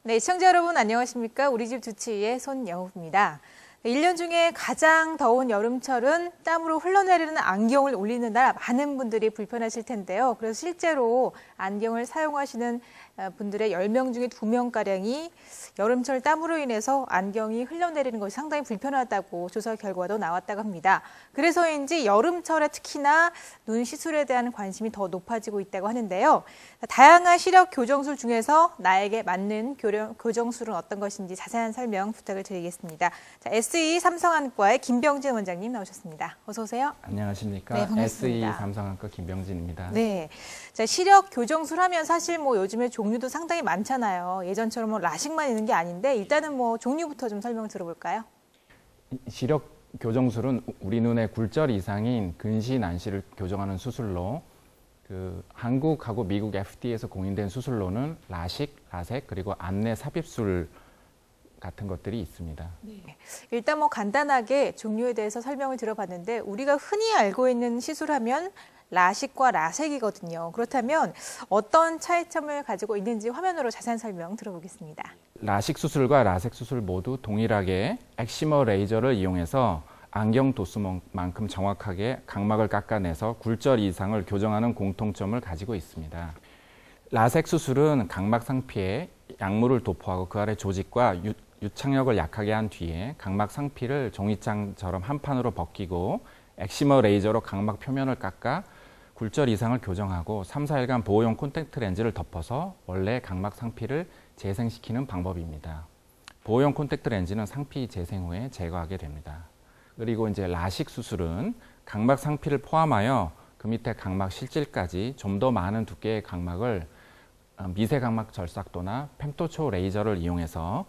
네, 시청자 여러분 안녕하십니까? 우리 집 두치의 손여우입니다. 1년 중에 가장 더운 여름철은 땀으로 흘러내리는 안경을 올리는 날 많은 분들이 불편하실 텐데요. 그래서 실제로 안경을 사용하시는 분들의 10명 중에 2명가량이 여름철 땀으로 인해서 안경이 흘러내리는 것이 상당히 불편하다고 조사 결과도 나왔다고 합니다. 그래서인지 여름철에 특히나 눈 시술에 대한 관심이 더 높아지고 있다고 하는데요. 다양한 시력 교정술 중에서 나에게 맞는 교정술은 어떤 것인지 자세한 설명 부탁을 드리겠습니다. 자, SE 삼성안과의 김병진 원장님 나오셨습니다. 어서 오세요. 안녕하십니까. 네, 반갑습니다. SE 삼성안과 김병진입니다. 네, 자, 시력 교정술 하면 사실 요즘에 종류도 상당히 많잖아요. 예전처럼 라식만 있는 게 아닌데 일단은 종류부터 좀 설명을 들어볼까요? 시력 교정술은 우리 눈의 굴절 이상인 근시 난시를 교정하는 수술로 한국하고 미국 FDA에서 공인된 수술로는 라식, 라섹 그리고 안내 삽입술 같은 것들이 있습니다. 네. 일단 간단하게 종류에 대해서 설명을 들어봤는데 우리가 흔히 알고 있는 시술하면 라식과 라섹이거든요. 그렇다면 어떤 차이점을 가지고 있는지 화면으로 자세한 설명 들어보겠습니다. 라식 수술과 라섹 수술 모두 동일하게 엑시머 레이저를 이용해서 안경 도수만큼 정확하게 각막을 깎아내서 굴절 이상을 교정하는 공통점을 가지고 있습니다. 라섹 수술은 각막 상피에 약물을 도포하고 그 아래 조직과 유착력을 약하게 한 뒤에 각막 상피를 종이장처럼 한 판으로 벗기고 엑시머 레이저로 각막 표면을 깎아 굴절 이상을 교정하고 3, 4일간 보호용 콘택트 렌즈를 덮어서 원래 각막 상피를 재생시키는 방법입니다. 보호용 콘택트 렌즈는 상피 재생 후에 제거하게 됩니다. 그리고 이제 라식 수술은 각막 상피를 포함하여 그 밑에 각막 실질까지 좀 더 많은 두께의 각막을 미세 각막 절삭도나 fem토초 레이저를 이용해서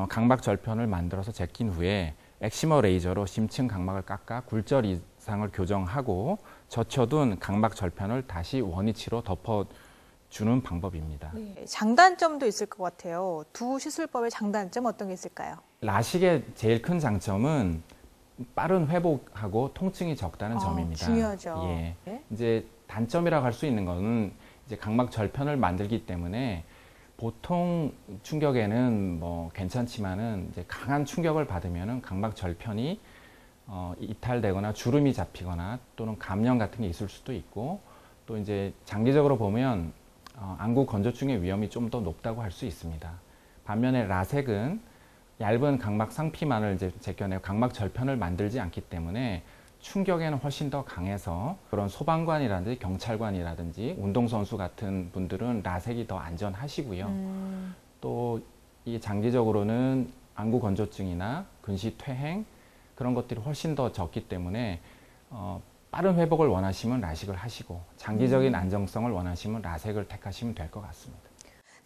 각막 절편을 만들어서 제낀 후에 엑시머 레이저로 심층 각막을 깎아 굴절 이상을 교정하고 젖혀둔 각막 절편을 다시 원위치로 덮어주는 방법입니다. 네, 장단점도 있을 것 같아요. 두 시술법의 장단점 어떤 게 있을까요? 라식의 제일 큰 장점은 빠른 회복하고 통증이 적다는 점입니다. 중요하죠. 예. 네? 이제 단점이라고 할 수 있는 것은 이제 각막 절편을 만들기 때문에 보통 충격에는 괜찮지만은 이제 강한 충격을 받으면은 각막 절편이 이탈되거나 주름이 잡히거나 또는 감염 같은 게 있을 수도 있고 또 이제 장기적으로 보면 안구 건조증의 위험이 좀 더 높다고 할 수 있습니다. 반면에 라섹은 얇은 각막 상피만을 이제 제껴내고 각막 절편을 만들지 않기 때문에 충격에는 훨씬 더 강해서 그런 소방관이라든지 경찰관이라든지 운동선수 같은 분들은 라섹이 더 안전하시고요. 또 이 장기적으로는 안구 건조증이나 근시 퇴행 그런 것들이 훨씬 더 적기 때문에 빠른 회복을 원하시면 라식을 하시고 장기적인 안정성을 원하시면 라섹을 택하시면 될 것 같습니다.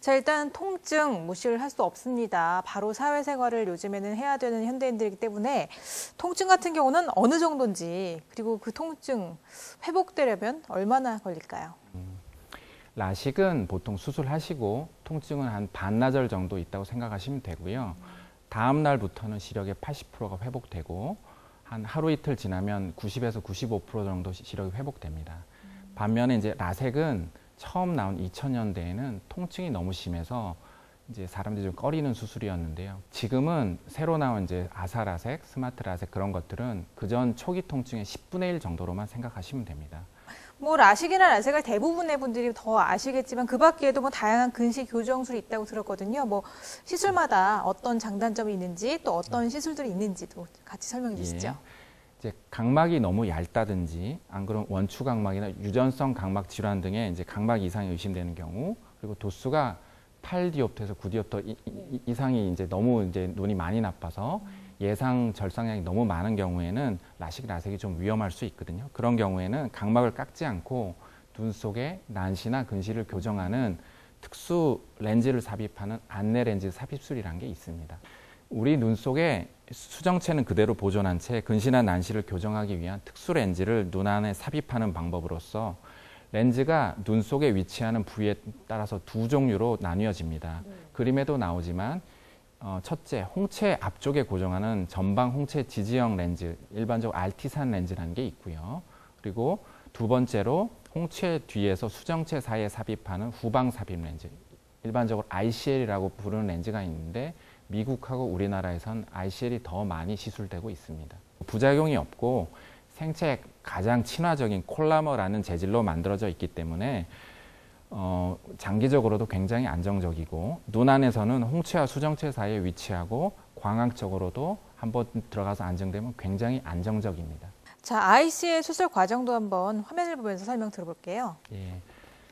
자, 일단 통증 무시를 할 수 없습니다. 바로 사회생활을 요즘에는 해야 되는 현대인들이기 때문에 통증 같은 경우는 어느 정도인지 그리고 그 통증 회복되려면 얼마나 걸릴까요? 라식은 보통 수술하시고 통증은 한 반나절 정도 있다고 생각하시면 되고요. 다음 날부터는 시력의 80%가 회복되고 한 하루 이틀 지나면 90에서 95% 정도 시력이 회복됩니다. 반면에 이제 라섹은 처음 나온 2000년대에는 통증이 너무 심해서 이제 사람들이 좀 꺼리는 수술이었는데요. 지금은 새로 나온 이제 아사 라섹, 스마트 라섹 그런 것들은 그전 초기 통증의 10분의 1 정도로만 생각하시면 됩니다. 라식이나 라섹을 대부분의 분들이 더 아시겠지만 그 밖에도 다양한 근시 교정술이 있다고 들었거든요. 시술마다 어떤 장단점이 있는지 또 어떤 시술들이 있는지도 같이 설명해 주시죠. 이제 각막이 너무 얇다든지 안 그러면 원추 각막이나 유전성 각막 질환 등의 이제 각막 이상이 의심되는 경우 그리고 도수가 8디옵터에서 9디옵터 이상이 이제 너무 이제 눈이 많이 나빠서 예상 절상량이 너무 많은 경우에는 라식, 라섹이 좀 위험할 수 있거든요. 그런 경우에는 각막을 깎지 않고 눈 속에 난시나 근시를 교정하는 특수 렌즈를 삽입하는 안내 렌즈 삽입술이라는 게 있습니다. 우리 눈 속에 수정체는 그대로 보존한 채 근시나 난시를 교정하기 위한 특수 렌즈를 눈 안에 삽입하는 방법으로서 렌즈가 눈 속에 위치하는 부위에 따라서 두 종류로 나뉘어집니다. 그림에도 나오지만 첫째, 홍채 앞쪽에 고정하는 전방 홍채 지지형 렌즈, 일반적으로 알티산 렌즈라는 게 있고요. 그리고 두 번째로 홍채 뒤에서 수정체 사이에 삽입하는 후방 삽입 렌즈, 일반적으로 ICL이라고 부르는 렌즈가 있는데 미국하고 우리나라에선 ICL이 더 많이 시술되고 있습니다. 부작용이 없고 생체에 가장 친화적인 콜라머라는 재질로 만들어져 있기 때문에 장기적으로도 굉장히 안정적이고 눈 안에서는 홍채와 수정체 사이에 위치하고 광학적으로도 한번 들어가서 안정되면 굉장히 안정적입니다. 자, ICL 수술 과정도 한번 화면을 보면서 설명 들어볼게요. 예.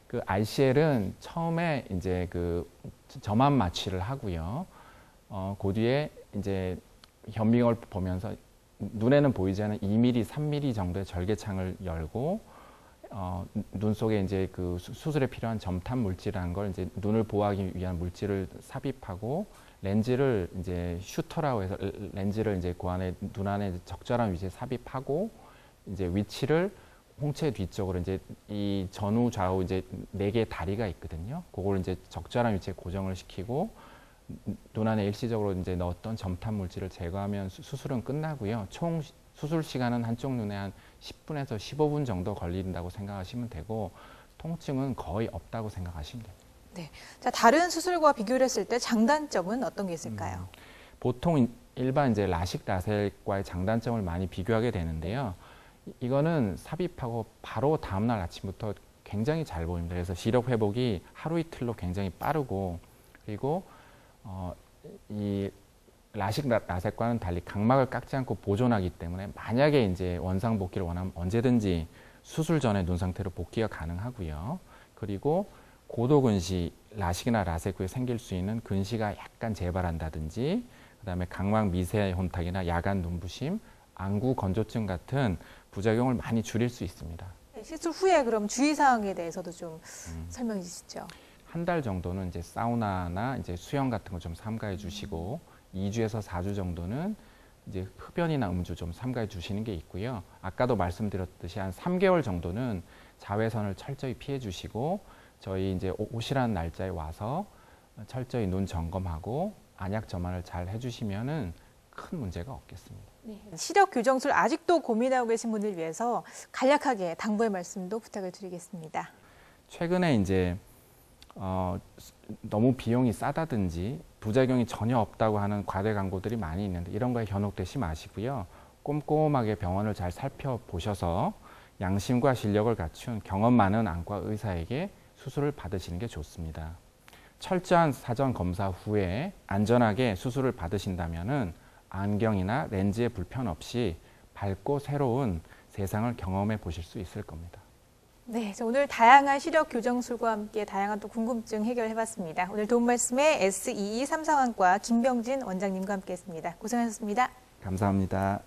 그 ICL은 처음에 이제 그 점암 마취를 하고요. 그 뒤에 이제 현미경을 보면서 눈에는 보이지 않는 2mm, 3mm 정도의 절개창을 열고 눈 속에 이제 그 수술에 필요한 점탑 물질이라는 걸 이제 눈을 보호하기 위한 물질을 삽입하고 렌즈를 이제 슈터라고 해서 렌즈를 이제 그 안에 눈 안에 적절한 위치에 삽입하고 이제 위치를 홍채 뒤쪽으로 이제 이 전후 좌우 이제 4개의 다리가 있거든요. 그걸 이제 적절한 위치에 고정을 시키고 눈 안에 일시적으로 이제 넣었던 점탑 물질을 제거하면 수술은 끝나고요. 총 수술 시간은 한쪽 눈에 한 10분에서 15분 정도 걸린다고 생각하시면 되고 통증은 거의 없다고 생각하시면 됩니다. 네. 자, 다른 수술과 비교를 했을 때 장단점은 어떤 게 있을까요? 보통 일반 이제 라식 라섹과의 장단점을 많이 비교하게 되는데요. 이거는 삽입하고 바로 다음날 아침부터 굉장히 잘 보입니다. 그래서 시력 회복이 하루 이틀로 굉장히 빠르고 그리고 이 라식 라섹과는 달리 각막을 깎지 않고 보존하기 때문에 만약에 이제 원상 복귀를 원하면 언제든지 수술 전에 눈 상태로 복귀가 가능하고요. 그리고 고도 근시, 라식이나 라섹 후에 생길 수 있는 근시가 약간 재발한다든지 그다음에 각막 미세 혼탁이나 야간 눈부심, 안구 건조증 같은 부작용을 많이 줄일 수 있습니다. 시술 후에 그럼 주의사항에 대해서도 좀 설명해 주시죠. 한 달 정도는 이제 사우나나 이제 수영 같은 거 좀 삼가해 주시고 2주에서 4주 정도는 이제 흡연이나 음주 좀 삼가해 주시는 게 있고요. 아까도 말씀드렸듯이 한 3개월 정도는 자외선을 철저히 피해 주시고 저희 이제 오시라는 날짜에 와서 철저히 눈 점검하고 안약 점안을 잘 해주시면은 큰 문제가 없겠습니다. 네. 시력 교정술 아직도 고민하고 계신 분들 위해서 간략하게 당부의 말씀도 부탁을 드리겠습니다. 최근에 이제 너무 비용이 싸다든지 부작용이 전혀 없다고 하는 과대 광고들이 많이 있는데 이런 거에 현혹되지 마시고요. 꼼꼼하게 병원을 잘 살펴보셔서 양심과 실력을 갖춘 경험 많은 안과 의사에게 수술을 받으시는 게 좋습니다. 철저한 사전 검사 후에 안전하게 수술을 받으신다면은 안경이나 렌즈에 불편 없이 밝고 새로운 세상을 경험해 보실 수 있을 겁니다. 네, 오늘 다양한 시력 교정술과 함께 다양한 또 궁금증 해결해봤습니다. 오늘 도움 말씀에 SEE 삼성안과 김병진 원장님과 함께했습니다. 고생하셨습니다. 감사합니다.